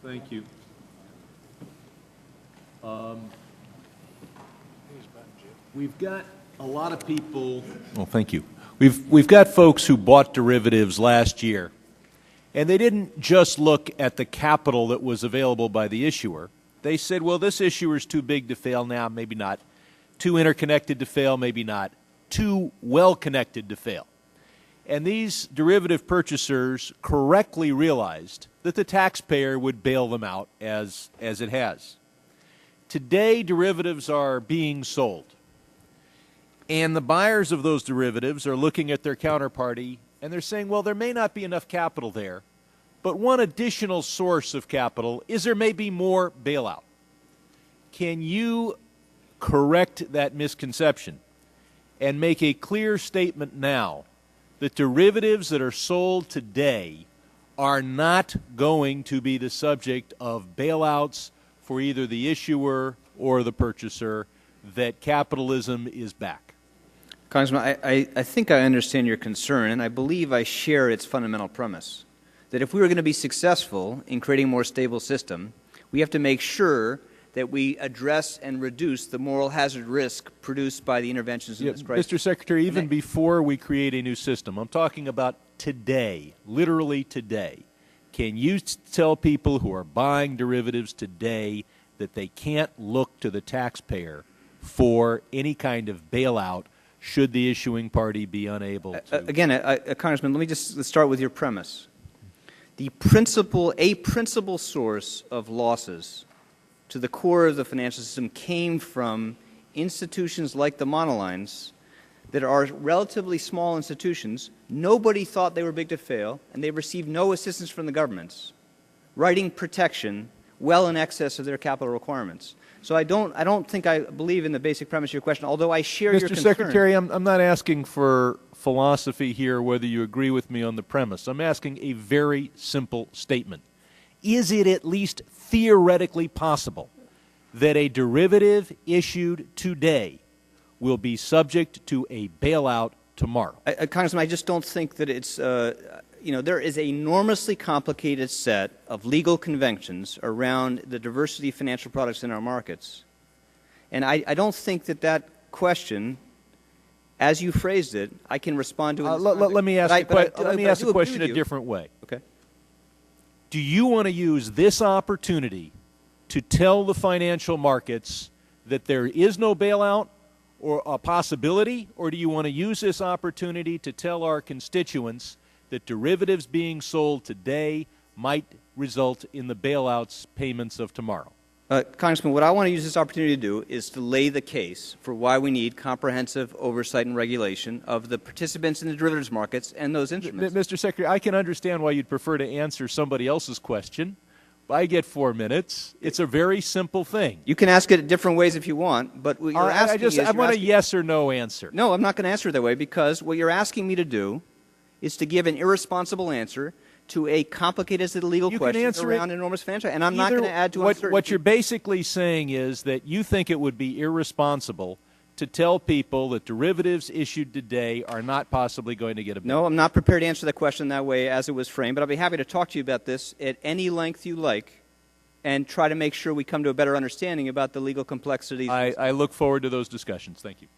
Thank you. We've got a lot of people. Well, thank you. We've got folks who bought derivatives last year, and they didn't just look at the capital that was available by the issuer. They said, well, this issuer is too big to fail now, maybe not. Too interconnected to fail, maybe not. Too well connected to fail. And these derivative purchasers correctly realized that the taxpayer would bail them out as it has. Today, derivatives are being sold. And the buyers of those derivatives are looking at their counterparty and they're saying, well, there may not be enough capital there, but one additional source of capital is there may be more bailout. Can you correct that misconception and make a clear statement now that derivatives that are sold today are not going to be the subject of bailouts for either the issuer or the purchaser, that capitalism is back? Congressman, I think I understand your concern, and I believe I share its fundamental premise, that if we were going to be successful in creating a more stable system, we have to make sure that we address and reduce the moral hazard risk produced by the interventions in this crisis. Mr. Secretary, even before we create a new system, I'm talking about today, literally today. Can you tell people who are buying derivatives today that they can't look to the taxpayer for any kind of bailout should the issuing party be unable to? Again, Congressman, let's start with your premise. A principal source of losses to the core of the financial system came from institutions like the monolines that are relatively small institutions. Nobody thought they were big to fail, and they received no assistance from the governments, writing protection well in excess of their capital requirements. So I don't think I believe in the basic premise of your question, although I share your concern. Mr. Secretary, I'm not asking for philosophy here, whether you agree with me on the premise. I'm asking a very simple statement. Is it at least theoretically possible that a derivative issued today will be subject to a bailout tomorrow? Congressman, I just don't think that it's, there is an enormously complicated set of legal conventions around the diversity of financial products in our markets. And I don't think that question, as you phrased it, I can respond to it. Let me ask the question a different way. Okay. Do you want to use this opportunity to tell the financial markets that there is no bailout or a possibility, or do you want to use this opportunity to tell our constituents that derivatives being sold today might result in the bailouts payments of tomorrow? Congressman, what I want to use this opportunity to do is to lay the case for why we need comprehensive oversight and regulation of the participants in the derivatives markets and those instruments. Mr. Secretary, I can understand why you'd prefer to answer somebody else's question. I get 4 minutes. It's a very simple thing. You can ask it different ways if you want, but what you're asking I want a yes or no answer. No, I'm not going to answer it that way, because what you're asking me to do is to give an irresponsible answer to a complicated legal question around enormous financial, and I'm not going to add to uncertainty. What you're basically saying is that you think it would be irresponsible to tell people that derivatives issued today are not possibly going to get a bailout. No, I'm not prepared to answer that question that way as it was framed, but I'll be happy to talk to you about this at any length you like and try to make sure we come to a better understanding about the legal complexities. I look forward to those discussions. Thank you.